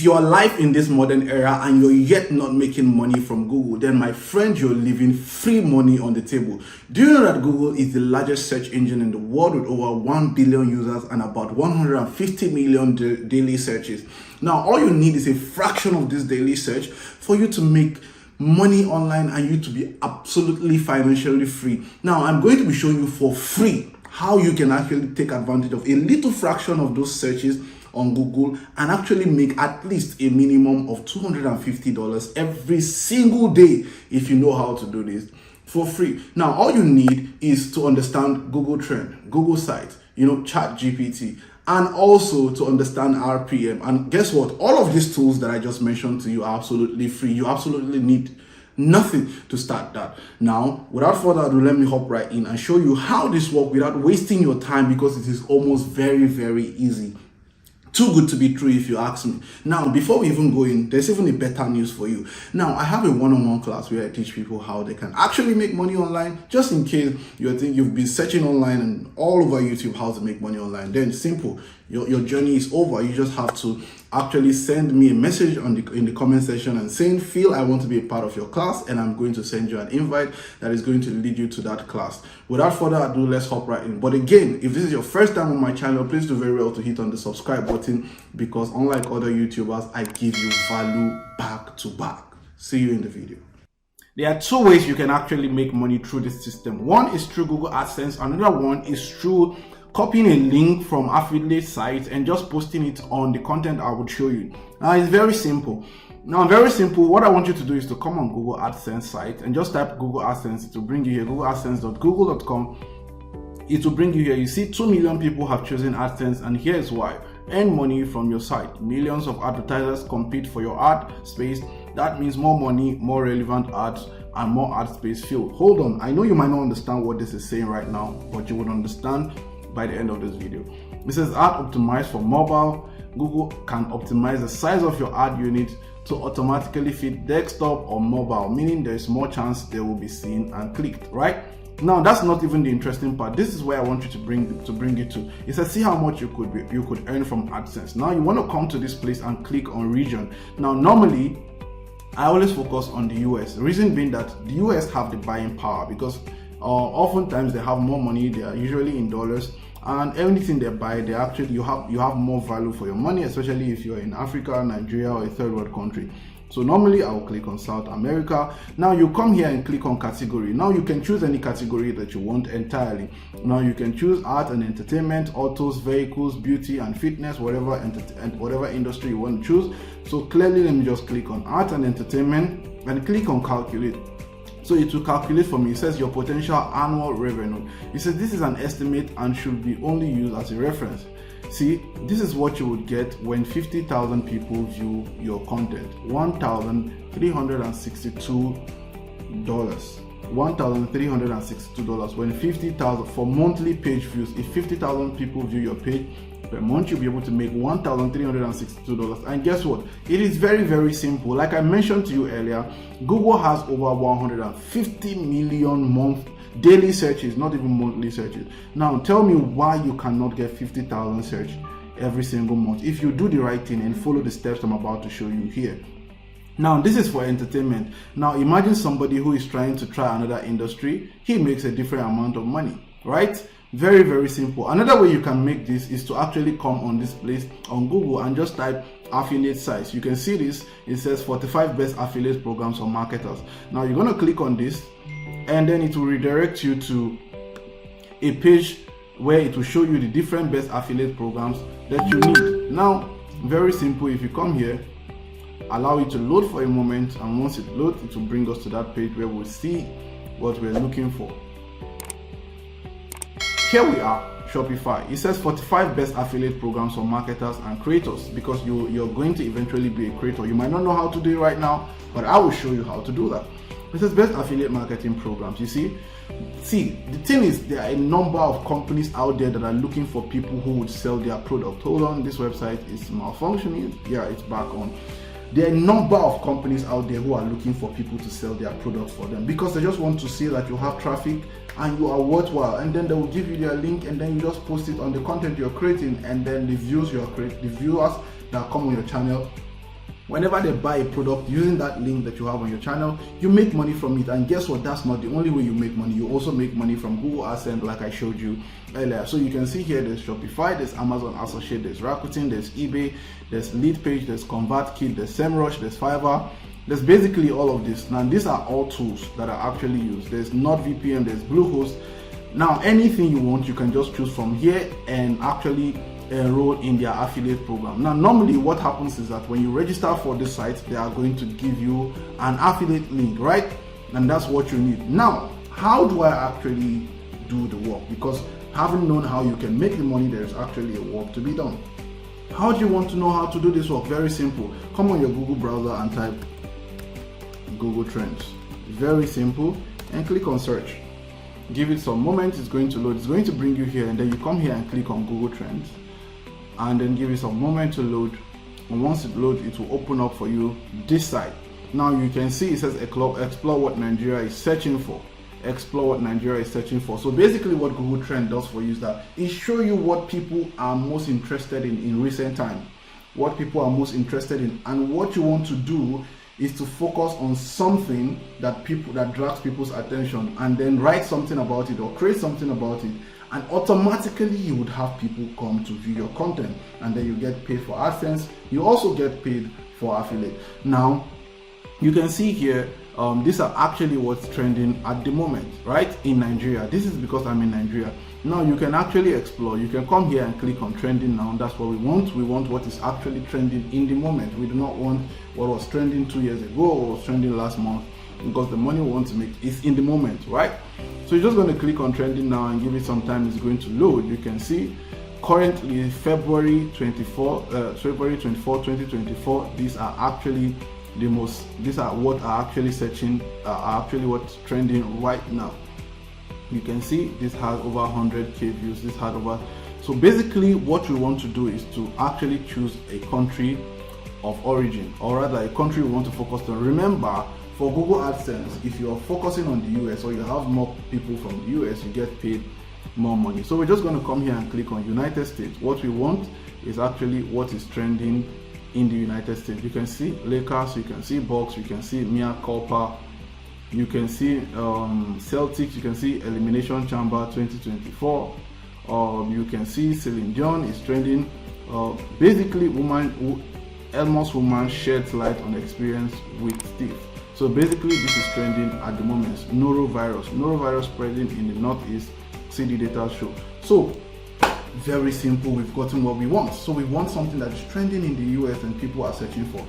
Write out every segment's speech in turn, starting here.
you're alive in this modern era and you're yet not making money from Google, then my friend, you're leaving free money on the table. Do you know that Google is the largest search engine in the world with over 1 billion users and about 150 million daily searches? Now, all you need is a fraction of this daily search for you to make money online and you to be absolutely financially free. Now, I'm going to be showing you for free how you can actually take advantage of a little fraction of those searches on Google and actually make at least a minimum of $250 every single day if you know how to do this for free. Now, all you need is to understand Google Trend, Google Sites, ChatGPT, and also to understand RPM. And guess what? All of these tools that I just mentioned to you are absolutely free. You absolutely need nothing to start that. Now, without further ado, let me hop right in and show you how this works without wasting your time, because it is almost very, very easy. Too good to be true if you ask me. Now, before we even go in, there's even a better news for you. Now, I have a one-on-one class where I teach people how they can actually make money online, just in case you've been searching online and all over YouTube how to make money online. Then simple, your journey is over. You just have to actually send me a message in the comment section and saying, Phil, I want to be a part of your class, and I'm going to send you an invite that is going to lead you to that class. Without further ado, let's hop right in. But again, if this is your first time on my channel, please do very well to hit on the subscribe button, because unlike other YouTubers, I give you value back to back. See you in the video. There are two ways you can actually make money through this system. One is through Google AdSense. Another one is through copying a link from affiliate sites and just posting it on the content I would show you. Now, it's very simple. What I want you to do is to come on Google AdSense site and just type Google AdSense. It will bring you here, googleadsense.google.com. It will bring you here. You see 2 million people have chosen AdSense, and here's why. Earn money from your site. Millions of advertisers compete for your ad space. That means more money, more relevant ads, and more ad space filled. Hold on, I know you might not understand what this is saying right now, but you would understand by the end of this video. It says ad optimized for mobile. Google can optimize the size of your ad unit to automatically fit desktop or mobile, meaning there is more chance they will be seen and clicked, right? Now, that's not even the interesting part. This is where I want you to bring it to. It says, see how much you could earn from AdSense. Now, you want to come to this place and click on region. Now, normally, I always focus on the US. The reason being that the US have the buying power, because oftentimes they have more money. They are usually in dollars, and anything they buy, they actually you have more value for your money, especially if you're in Africa, Nigeria, or a third world country. So normally I will click on South America. Now you come here and click on category. Now you can choose any category that you want entirely. Now you can choose art and entertainment, autos, vehicles, beauty and fitness, whatever industry you want to choose. So clearly, let me just click on art and entertainment and click on calculate. So it will calculate for me. It says your potential annual revenue. It says this is an estimate and should be only used as a reference. See, this is what you would get when 50,000 people view your content. $1,362. $1,362 when 50,000 for monthly page views. If 50,000 people view your page per month, you'll be able to make $1,362. And guess what? It is very, very simple. Like I mentioned to you earlier, Google has over 150 million daily searches, not even monthly searches. Now tell me why you cannot get 50,000 search every single month if you do the right thing and follow the steps I'm about to show you here. Now, this is for entertainment. Now imagine somebody who is trying to try another industry. He makes a different amount of money, right? Very, very simple. Another way you can make this is to actually come on this place on Google and just type affiliate sites. You can see this. It says 45 best affiliate programs for marketers. Now you're going to click on this, and then it will redirect you to a page where it will show you the different best affiliate programs that you need. Now, very simple. If you come here, allow it to load for a moment, and once it loads, it will bring us to that page where we'll see what we're looking for. Here we are, Shopify. It says 45 best affiliate programs for marketers and creators, because you're going to eventually be a creator. You might not know how to do it right now, but I will show you how to do that. It says best affiliate marketing programs. You see, the thing is, there are a number of companies out there that are looking for people who would sell their product. Hold on, this website is malfunctioning. Yeah, it's back on. There are a number of companies out there who are looking for people to sell their products for them, because they just want to see that you have traffic and you are worthwhile, and then they will give you their link, and then you just post it on the content you're creating, and then the viewers that come on your channel Whenever they buy a product using that link that you have on your channel, you make money from it. And guess what? That's not the only way you make money. You also make money from Google AdSense, like I showed you earlier. So you can see here, there's Shopify, there's Amazon Associate, there's Rakuten, there's eBay, there's Leadpage, there's ConvertKit, there's SEMrush, there's Fiverr. There's basically all of this. Now, these are all tools that are actually used. There's NordVPN, there's Bluehost. Now, anything you want, you can just choose from here and actually enroll in their affiliate program. Now, normally what happens is that when you register for this site, they are going to give you an affiliate link, right? And that's what you need. Now, how do I actually do the work? Because having known how you can make the money, there's actually a work to be done. How do you want to know how to do this work? Very simple. Come on your Google browser and type Google Trends. Very simple, and click on search. Give it some moment, it's going to load. It's going to bring you here, and then you come here and click on Google Trends, and then give it some moment to load. And once it loads, it will open up for you this site. Now you can see it says explore what Nigeria is searching for. Explore what Nigeria is searching for. So basically what Google Trend does for you is that it shows you what people are most interested in recent time, what people are most interested in, and what you want to do is to focus on something that drags people's attention, and then write something about it or create something about it, and automatically you would have people come to view your content, and then you get paid for AdSense. You also get paid for affiliate. Now you can see here, these are actually what's trending at the moment, right, in Nigeria. This is because I'm in Nigeria. Now you can actually explore. You can come here and click on trending now. That's what we want. We want what is actually trending in the moment. We do not want what was trending 2 years ago or was trending last month, because the money we want to make is in the moment, right? So you're just going to click on trending now and give it some time. It's going to load. You can see currently February 24, 2024. These are actually these are what are actually searching, are actually what's trending right now. You can see this has over 100k views. This had over. So basically what we want to do is to actually choose a country of origin, or rather a country we want to focus on. Remember, for Google AdSense, if you're focusing on the US or you have more people from the US, you get paid more money. So we're just going to come here and click on United States. What we want is actually what is trending in the United States. You can see Lakers, you can see Bucks, you can see Mia Culpa, you can see Celtics, you can see Elimination Chamber 2024. You can see Celine Dion is trending. Basically, Elmo's woman sheds light on experience with Steve. So basically, this is trending at the moment. Norovirus spreading in the Northeast. See the data show. So very simple. We've gotten what we want. So we want something that is trending in the US and people are searching for.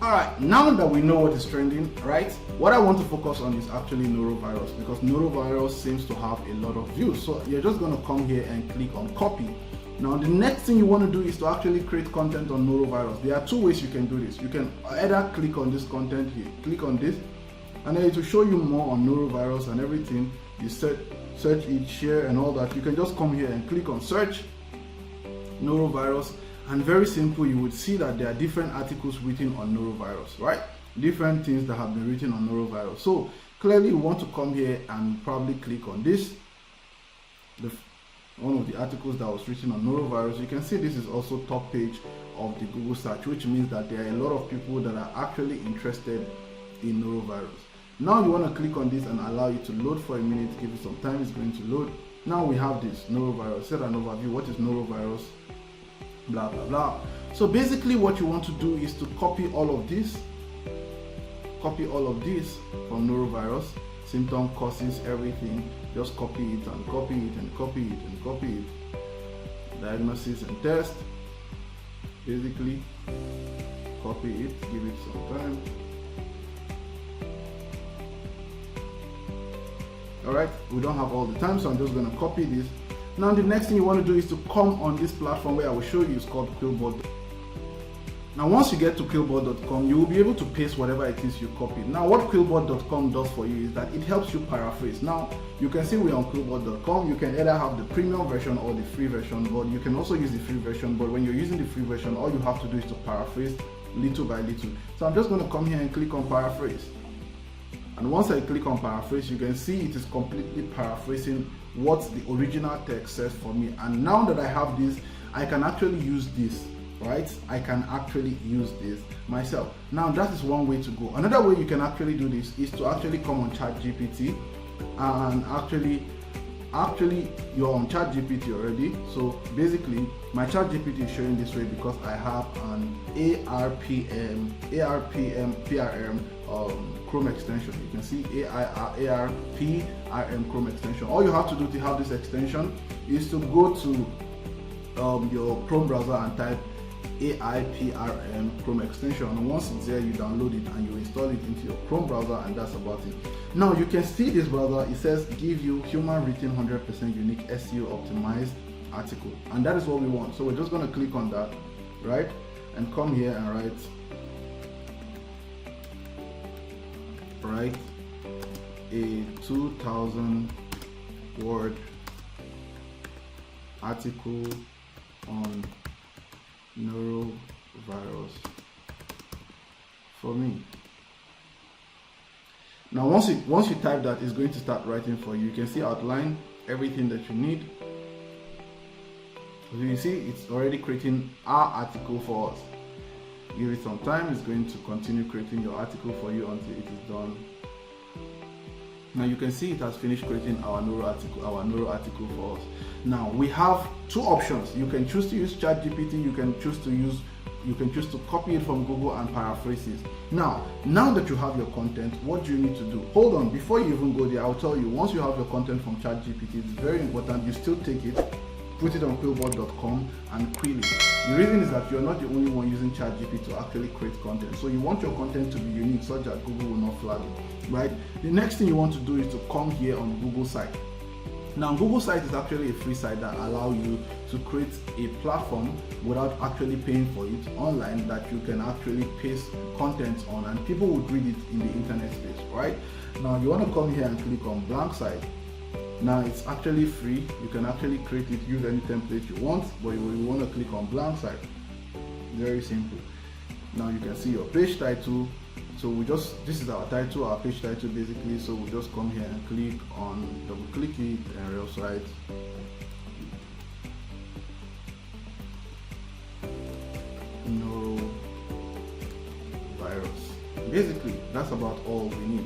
All right, now that we know what is trending, right, what I want to focus on is actually norovirus, because norovirus seems to have a lot of views. So you're just going to come here and click on copy. Now the next thing you want to do is to actually create content on norovirus. There are two ways you can do this. You can either click on this content here, click on this, and then it will show you more on norovirus and everything. You search it, share and all that. You can just come here and click on search norovirus. And very simple, you would see that there are different articles written on norovirus, right? Different things that have been written on norovirus. So clearly you want to come here and probably click on this, one of the articles that was written on norovirus. You can see this is also top page of the Google search, which means that there are a lot of people that are actually interested in norovirus. Now you want to click on this and allow it to load for a minute. Give it some time, it's going to load. Now we have this norovirus. Set an overview. What is norovirus? Blah blah blah. So basically what you want to do is to copy all of this from norovirus, symptom, causes, everything. Just copy it and copy it and copy it and copy it. Diagnosis and test. Basically copy it, give it some time. Alright, we don't have all the time, so I'm just going to copy this. Now the next thing you want to do is to come on this platform where I will show you. It's called Quillboard. Now once you get to Quillboard.com, you will be able to paste whatever it is you copied. Now what Quillboard.com does for you is that it helps you paraphrase. Now you can see we're on Quillboard.com. You can either have the premium version or the free version, but you can also use the free version. But when you're using the free version, all you have to do is to paraphrase little by little. So I'm just going to come here and click on paraphrase. And once I click on paraphrase, you can see it is completely paraphrasing what the original text says for me. And now that I have this, I can actually use this right, I can actually use this myself. Now that is one way to go. Another way you can actually do this is to actually come on ChatGPT, and actually you're on ChatGPT already. So basically my ChatGPT is showing this way because I have an ARPM Chrome extension. You can see ARPRM Chrome extension. All you have to do to have this extension is to go to your Chrome browser and type AIPRM Chrome extension, and once it's there, you download it and you install it into your Chrome browser, and that's about it. Now you can see this browser, it says give you human written 100% unique SEO optimized article, and that is what we want. So we're just going to click on that, right, and come here and write a 2000 word article on norovirus for me. Now once you type that, it's going to start writing for you. You can see outline, everything that you need. So you see it's already creating our article for us. Give it some time, it's going to continue creating your article for you until it is done. Now you can see it has finished creating our Noro article for us. Now we have two options. You can choose to use ChatGPT, you can choose to copy it from Google and paraphrase it. Now that you have your content, what do you need to do? Hold on, before you even go there, I'll tell you, once you have your content from ChatGPT, it's very important you still take it, put it on Quillbot.com and quill it. The reason is that you're not the only one using ChatGPT to actually create content. So you want your content to be unique such that Google will not flag it, right? The next thing you want to do is to come here on Google site. Now Google site is actually a free site that allows you to create a platform without actually paying for it online, that you can actually paste content on and people would read it in the internet space, right? Now you want to come here and click on blank site. Now it's actually free, you can actually create it, use any template you want, but you want to click on blank site. Very simple. Now you can see your page title. So this is our title, our page title basically. So we'll just come here and double click it and we'll write norovirus. Basically, that's about all we need.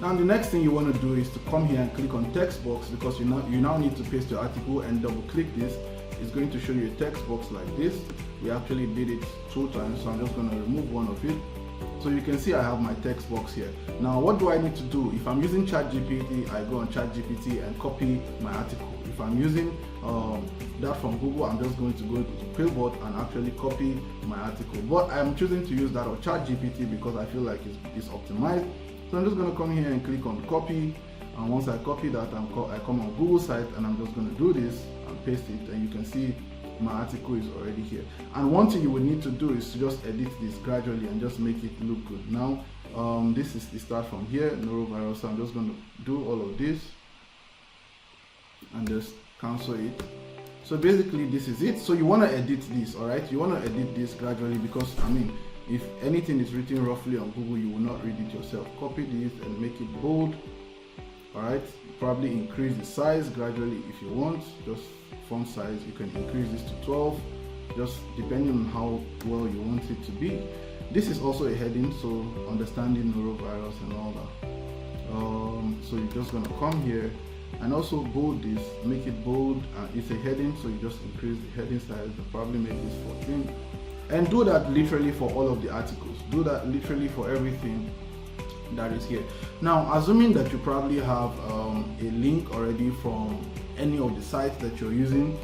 Now the next thing you want to do is to come here and click on text box, because you now need to paste your article, and double click this. It's going to show you a text box like this. We actually did it 2 times, so I'm just going to remove one of it. So you can see I have my text box here. Now what do I need to do? If I'm using ChatGPT, I go on ChatGPT and copy my article. If I'm using that from Google, I'm just going to go to Quillbot and actually copy my article. But I'm choosing to use that on ChatGPT because I feel like it's optimized. So I'm just going to come here and click on copy, and once I copy that, I come on Google site and I'm just going to do this and paste it, and you can see my article is already here. And one thing you will need to do is to just edit this gradually and just make it look good. Now this is the start from here, norovirus. So I'm just going to do all of this and just cancel it. So basically this is it. So you want to edit this, all right? You want to edit this gradually, because if anything is written roughly on Google, you will not read it yourself. Copy this and make it bold. All right, probably increase the size gradually if you want. Just font size, you can increase this to 12, just depending on how well you want it to be. This is also a heading, so understanding norovirus and all that. So you're just gonna come here and also bold this, make it bold. It's a heading, so you just increase the heading size and probably make this 14. And do that literally for all of the articles. Do that literally for everything that is here. Now, assuming that you probably have a link already from any of the sites that you're using,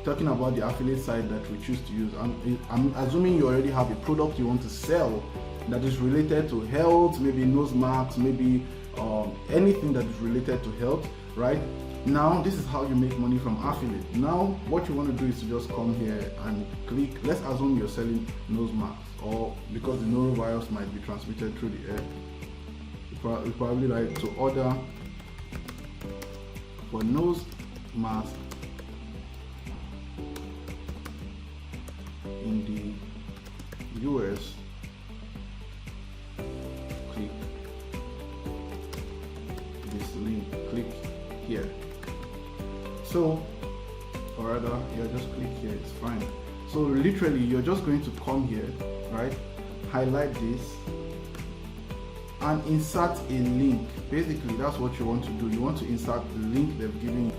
talking about the affiliate site that we choose to use, I'm assuming you already have a product you want to sell that is related to health, maybe nose marks, maybe anything that is related to health, right? Now this is how you make money from affiliate. Now what you want to do is to just come here and click. Let's assume you're selling nose masks, or because the norovirus might be transmitted through the air, you probably like to order for nose mask in the US. Click this link, click here. So, or rather, yeah, just click here, it's fine. So literally you're just going to come here, right, highlight this and insert a link. Basically that's what you want to do. You want to insert the link they've given you.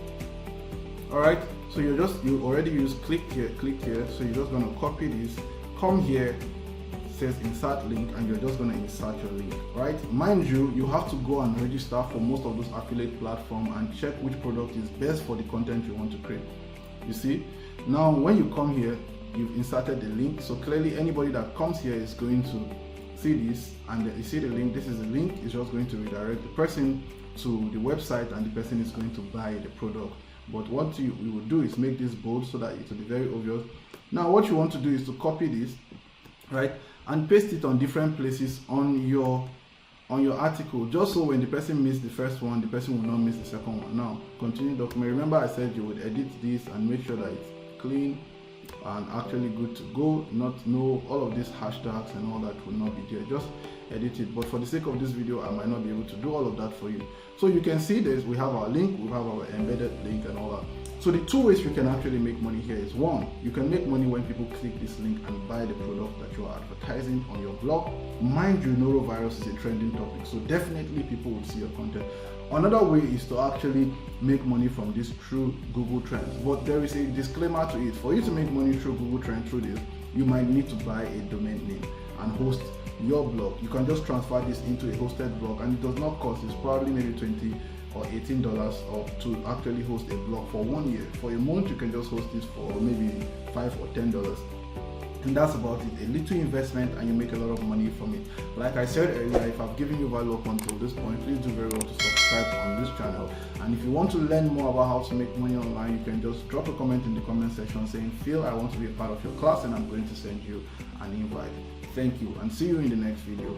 Alright, so you already use click here, so you're just going to copy this, come here, says insert link, and you're just going to insert your link, right? Mind you, you have to go and register for most of those affiliate platforms and check which product is best for the content you want to create. You see, now when you come here, you've inserted the link, so clearly anybody that comes here is going to see this, and you see the link. This is the link. It's just going to redirect the person to the website, and the person is going to buy the product. But what you will do is make this bold so that it will be very obvious. Now what you want to do is to copy this, right, and paste it on different places on your article, just so when the person missed the first one, the person will not miss the second one. Now continue document. Remember I said you would edit this and make sure that it's clean and actually good to go. All of these hashtags and all that will not be there. Just edit it. But for the sake of this video, I might not be able to do all of that for you. So you can see this, we have our link, we have our embedded link and all that. So the two ways you can actually make money here is, one, you can make money when people click this link and buy the product that you are advertising on your blog. Mind you, norovirus is a trending topic, so definitely people will see your content. Another way is to actually make money from this through Google Trends, but there is a disclaimer to it. For you to make money through Google Trends through this, you might need to buy a domain name and host your blog. You can just transfer this into a hosted blog, and it does not cost. It's probably maybe $20 or $18 or to actually host a blog for 1 year. For a month you can just host this for maybe $5 or $10, and that's about it. A little investment and you make a lot of money from it. Like I said earlier, if I've given you value up until this point, please do very well to subscribe on this channel. And if you want to learn more about how to make money online, you can just drop a comment in the comment section saying, Phil, I want to be a part of your class, and I'm going to send you an invite. Thank you, and see you in the next video.